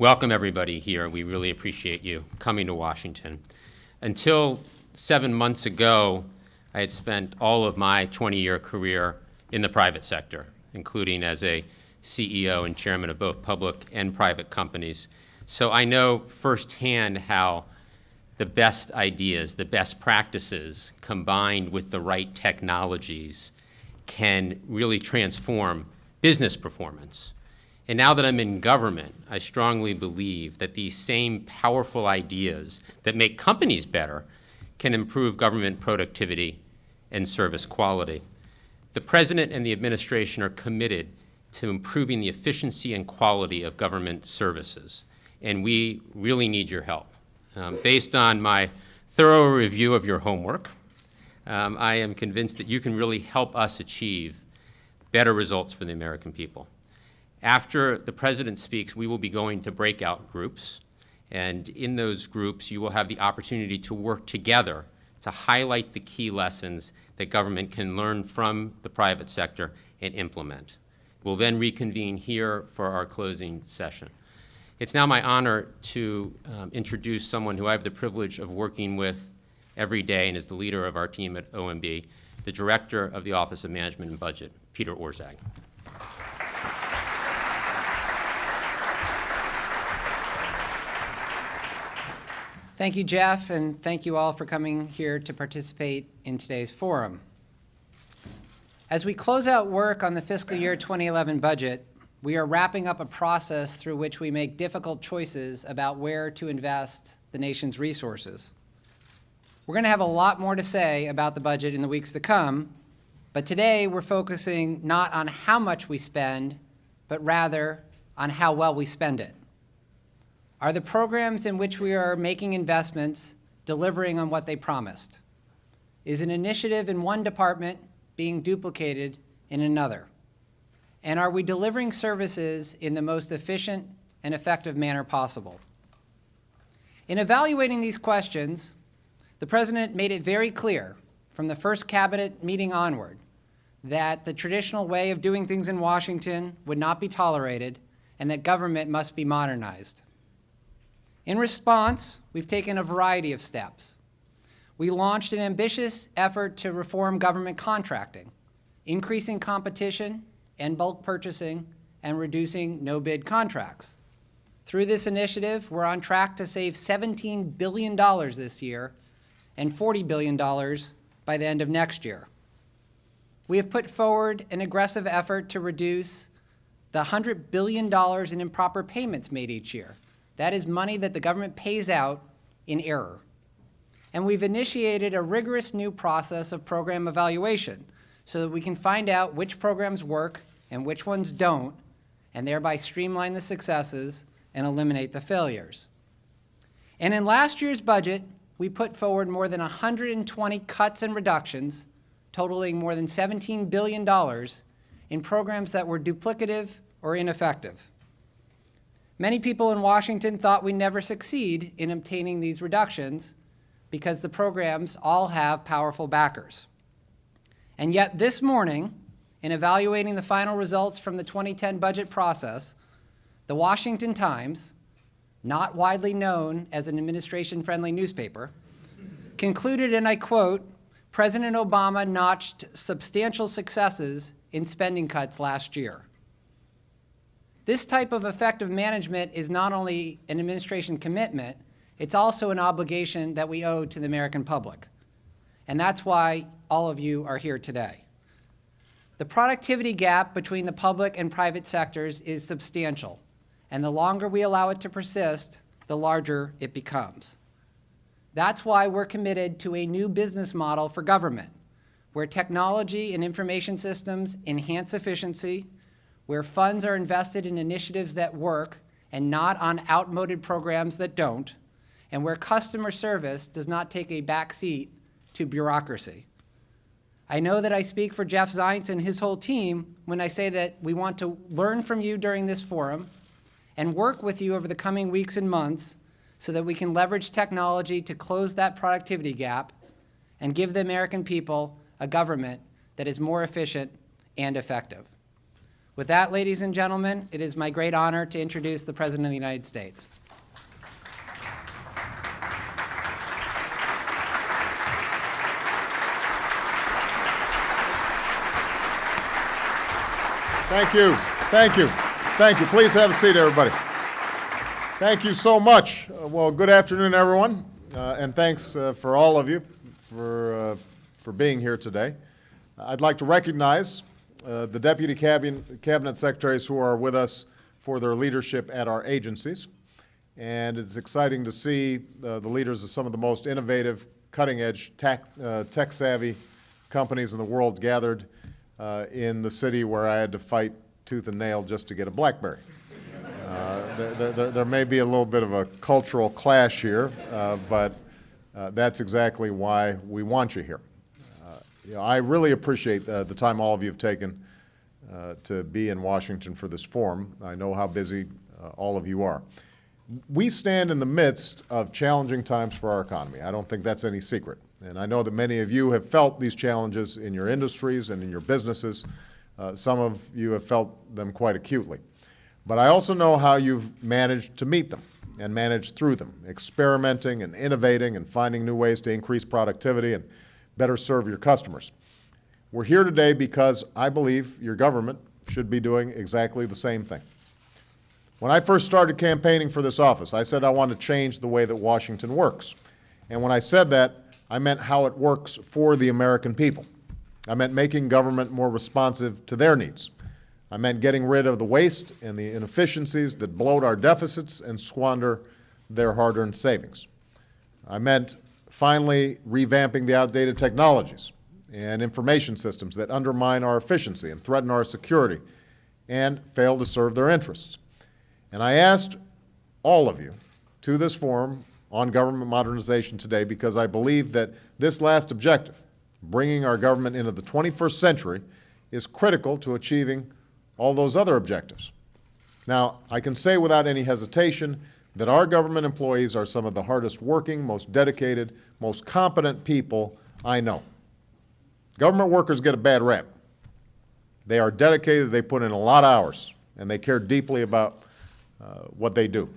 welcome everybody here. We really appreciate you coming to Washington. Until 7 months ago, I had spent all of my 20-year career in the private sector, including as a CEO and chairman of both public and private companies. So I know firsthand how the best ideas, the best practices, combined with the right technologies, can really transform business performance. And now that I'm in government, I strongly believe that these same powerful ideas that make companies better can improve government productivity and service quality. The President and the administration are committed to improving the efficiency and quality of government services, and we really need your help. Based on my thorough review of your homework, I am convinced that you can really help us achieve better results for the American people. After the President speaks, we will be going to breakout groups, and in those groups you will have the opportunity to work together to highlight the key lessons that government can learn from the private sector and implement. We'll then reconvene here for our closing session. It's now my honor to introduce someone who I have the privilege of working with every day and is the leader of our team at OMB, the Director of the Office of Management and Budget, Peter Orszag. Thank you, Jeff, and thank you all for coming here to participate in today's forum. As we close out work on the fiscal year 2011 budget, we are wrapping up a process through which we make difficult choices about where to invest the nation's resources. We're going to have a lot more to say about the budget in the weeks to come, but today we're focusing not on how much we spend, but rather on how well we spend it. Are the programs in which we are making investments delivering on what they promised? Is an initiative in one department being duplicated in another? And are we delivering services in the most efficient and effective manner possible? In evaluating these questions, the President made it very clear from the first cabinet meeting onward that the traditional way of doing things in Washington would not be tolerated and that government must be modernized. In response, we've taken a variety of steps. We launched an ambitious effort to reform government contracting, increasing competition and bulk purchasing, and reducing no-bid contracts. Through this initiative, we're on track to save $17 billion this year and $40 billion by the end of next year. We have put forward an aggressive effort to reduce the $100 billion in improper payments made each year. That is money that the government pays out in error. And we've initiated a rigorous new process of program evaluation so that we can find out which programs work and which ones don't, and thereby streamline the successes and eliminate the failures. And in last year's budget, we put forward more than 120 cuts and reductions, totaling more than $17 billion in programs that were duplicative or ineffective. Many people in Washington thought we'd never succeed in obtaining these reductions because the programs all have powerful backers. And yet this morning, in evaluating the final results from the 2010 budget process, the Washington Times, not widely known as an administration-friendly newspaper, concluded, and I quote, "President Obama notched substantial successes in spending cuts last year." This type of effective management is not only an administration commitment, it's also an obligation that we owe to the American public. And that's why all of you are here today. The productivity gap between the public and private sectors is substantial, and the longer we allow it to persist, the larger it becomes. That's why we're committed to a new business model for government, where technology and information systems enhance efficiency, where funds are invested in initiatives that work and not on outmoded programs that don't, and where customer service does not take a back seat to bureaucracy. I know that I speak for Jeff Zients and his whole team when I say that we want to learn from you during this forum and work with you over the coming weeks and months so that we can leverage technology to close that productivity gap and give the American people a government that is more efficient and effective. With that, ladies and gentlemen, it is my great honor to introduce the President of the United States. Thank you. Thank you. Thank you. Please have a seat, everybody. Thank you so much. Well, good afternoon, everyone, and thanks for all of you for being here today. I'd like to recognize the Deputy Cabinet Secretaries who are with us for their leadership at our agencies. And it's exciting to see the leaders of some of the most innovative, cutting-edge, tech-savvy companies in the world gathered in the city where I had to fight tooth and nail just to get a BlackBerry. There may be a little bit of a cultural clash here, but that's exactly why we want you here. I really appreciate the time all of you have taken to be in Washington for this forum. I know how busy all of you are. We stand in the midst of challenging times for our economy. I don't think that's any secret. And I know that many of you have felt these challenges in your industries and in your businesses. Some of you have felt them quite acutely. But I also know how you've managed to meet them and manage through them, experimenting and innovating and finding new ways to increase productivity and better serve your customers. We're here today because I believe your government should be doing exactly the same thing. When I first started campaigning for this office, I said I want to change the way that Washington works. And when I said that, I meant how it works for the American people. I meant making government more responsive to their needs. I meant getting rid of the waste and the inefficiencies that bloat our deficits and squander their hard-earned savings. I meant finally revamping the outdated technologies and information systems that undermine our efficiency and threaten our security and fail to serve their interests. And I asked all of you to this forum on government modernization today because I believe that this last objective, bringing our government into the 21st century, is critical to achieving all those other objectives. Now, I can say without any hesitation that our government employees are some of the hardest working, most dedicated, most competent people I know. Government workers get a bad rap. They are dedicated, they put in a lot of hours, and they care deeply about what they do.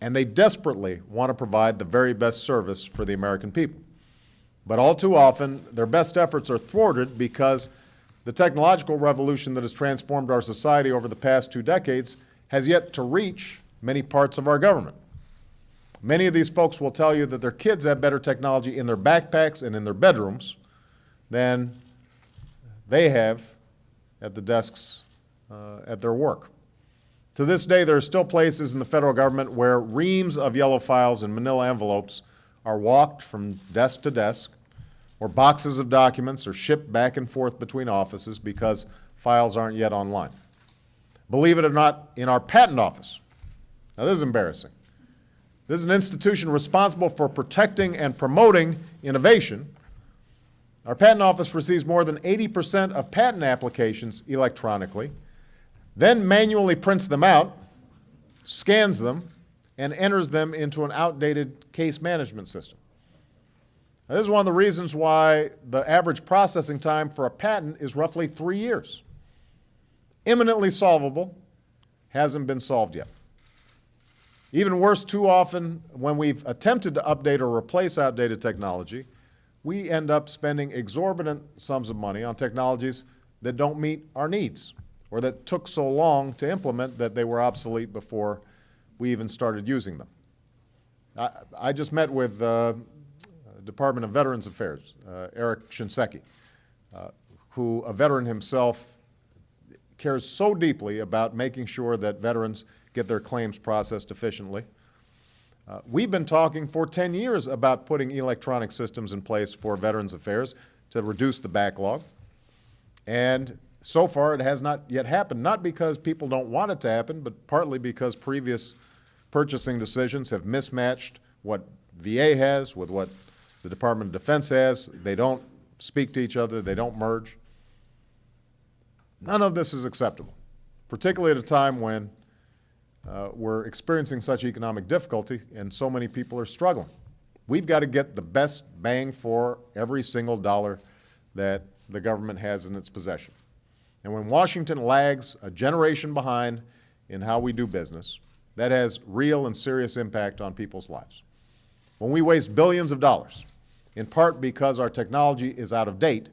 And they desperately want to provide the very best service for the American people. But all too often, their best efforts are thwarted because the technological revolution that has transformed our society over the past 2 decades has yet to reach many parts of our government. Many of these folks will tell you that their kids have better technology in their backpacks and in their bedrooms than they have at the desks at their work. To this day, there are still places in the federal government where reams of yellow files and manila envelopes are walked from desk to desk, or boxes of documents are shipped back and forth between offices because files aren't yet online. Believe it or not, in our patent office, now this is embarrassing. This is an institution responsible for protecting and promoting innovation. Our patent office receives more than 80% of patent applications electronically, then manually prints them out, scans them, and enters them into an outdated case management system. Now, this is one of the reasons why the average processing time for a patent is roughly 3 years. Imminently solvable, hasn't been solved yet. Even worse, too often, when we've attempted to update or replace outdated technology, we end up spending exorbitant sums of money on technologies that don't meet our needs, or that took so long to implement that they were obsolete before we even started using them. I just met with Department of Veterans Affairs, Eric Shinseki, who, a veteran himself, cares so deeply about making sure that veterans get their claims processed efficiently. We've been talking for 10 years about putting electronic systems in place for Veterans Affairs to reduce the backlog. And so far, it has not yet happened, not because people don't want it to happen, but partly because previous purchasing decisions have mismatched what VA has with what the Department of Defense has. They don't speak to each other. They don't merge. None of this is acceptable, particularly at a time when we're experiencing such economic difficulty and so many people are struggling. We've got to get the best bang for every single dollar that the government has in its possession. And when Washington lags a generation behind in how we do business, that has real and serious impact on people's lives. When we waste billions of dollars, in part because our technology is out of date,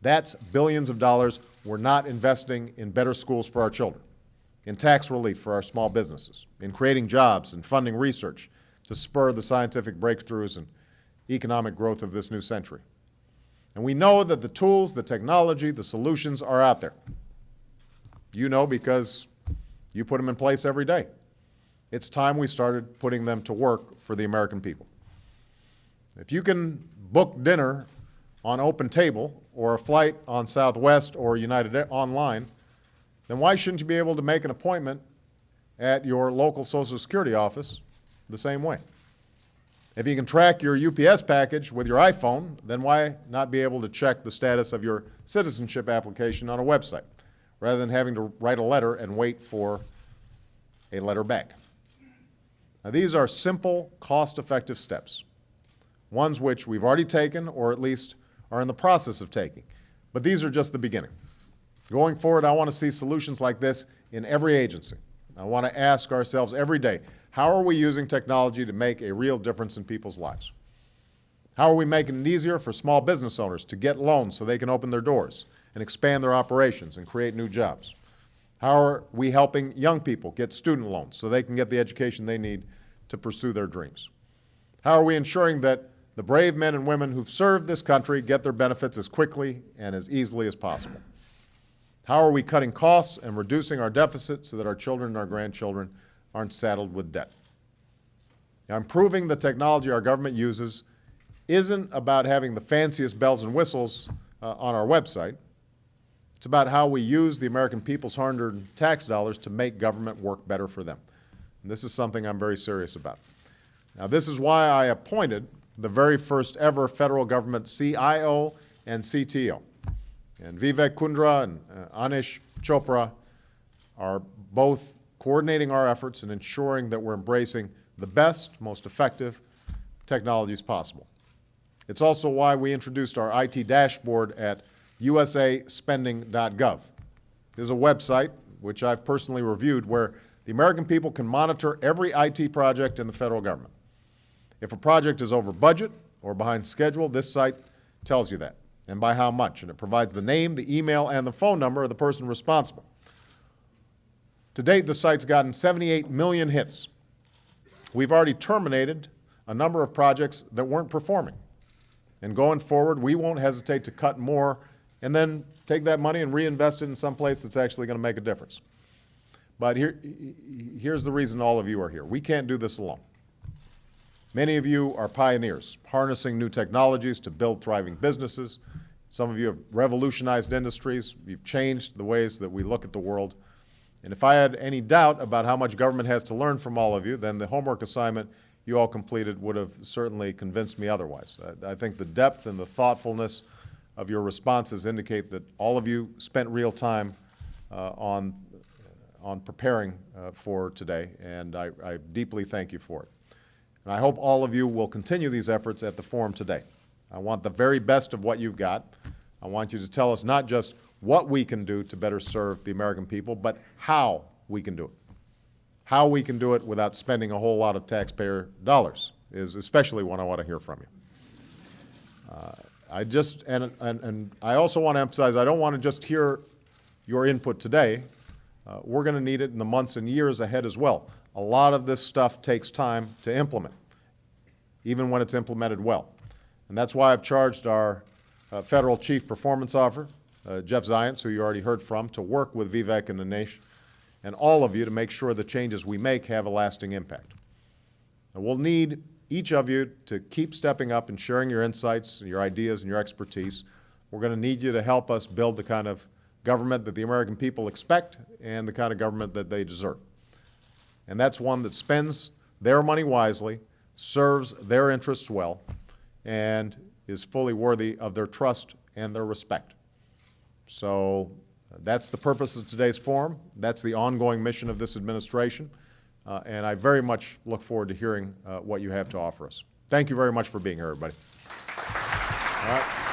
that's billions of dollars we're not investing in better schools for our children, in tax relief for our small businesses, in creating jobs and funding research to spur the scientific breakthroughs and economic growth of this new century. And we know that the tools, the technology, the solutions are out there. You know because you put them in place every day. It's time we started putting them to work for the American people. If you can book dinner on Open Table or a flight on Southwest or United online, then why shouldn't you be able to make an appointment at your local Social Security office the same way? If you can track your UPS package with your iPhone, then why not be able to check the status of your citizenship application on a website, rather than having to write a letter and wait for a letter back? Now, these are simple, cost-effective steps, ones which we've already taken or at least are in the process of taking. But these are just the beginning. Going forward, I want to see solutions like this in every agency. I want to ask ourselves every day, how are we using technology to make a real difference in people's lives? How are we making it easier for small business owners to get loans so they can open their doors and expand their operations and create new jobs? How are we helping young people get student loans so they can get the education they need to pursue their dreams? How are we ensuring that the brave men and women who've served this country get their benefits as quickly and as easily as possible? How are we cutting costs and reducing our deficit so that our children and our grandchildren aren't saddled with debt? Now, improving the technology our government uses isn't about having the fanciest bells and whistles on our website. It's about how we use the American people's hard-earned tax dollars to make government work better for them. And this is something I'm very serious about. Now, this is why I appointed the very first ever federal government CIO and CTO. And Vivek Kundra and Anish Chopra are both coordinating our efforts and ensuring that we're embracing the best, most effective technologies possible. It's also why we introduced our IT dashboard at usaspending.gov. This is a website which I've personally reviewed where the American people can monitor every IT project in the federal government. If a project is over budget or behind schedule, this site tells you that, and by how much, and it provides the name, the email, and the phone number of the person responsible. To date, the site's gotten 78 million hits. We've already terminated a number of projects that weren't performing. And going forward, we won't hesitate to cut more and then take that money and reinvest it in some place that's actually going to make a difference. But here's the reason all of you are here. We can't do this alone. Many of you are pioneers, harnessing new technologies to build thriving businesses. Some of you have revolutionized industries. You've changed the ways that we look at the world. And if I had any doubt about how much government has to learn from all of you, then the homework assignment you all completed would have certainly convinced me otherwise. I think the depth and the thoughtfulness of your responses indicate that all of you spent real time on preparing for today, and I deeply thank you for it. And I hope all of you will continue these efforts at the forum today. I want the very best of what you've got. I want you to tell us not just what we can do to better serve the American people, but how we can do it. How we can do it without spending a whole lot of taxpayer dollars is especially what I want to hear from you. I also want to emphasize, I don't want to just hear your input today. We're going to need it in the months and years ahead as well. A lot of this stuff takes time to implement, even when it's implemented well. And that's why I've charged our Federal Chief Performance Officer, Jeff Zients, who you already heard from, to work with Vivek and Anish and all of you to make sure the changes we make have a lasting impact. And we'll need each of you to keep stepping up and sharing your insights, your ideas, and your expertise. We're going to need you to help us build the kind of government that the American people expect and the kind of government that they deserve. And that's one that spends their money wisely, serves their interests well, and is fully worthy of their trust and their respect. So that's the purpose of today's forum. That's the ongoing mission of this administration. And I very much look forward to hearing what you have to offer us. Thank you very much for being here, everybody. All right.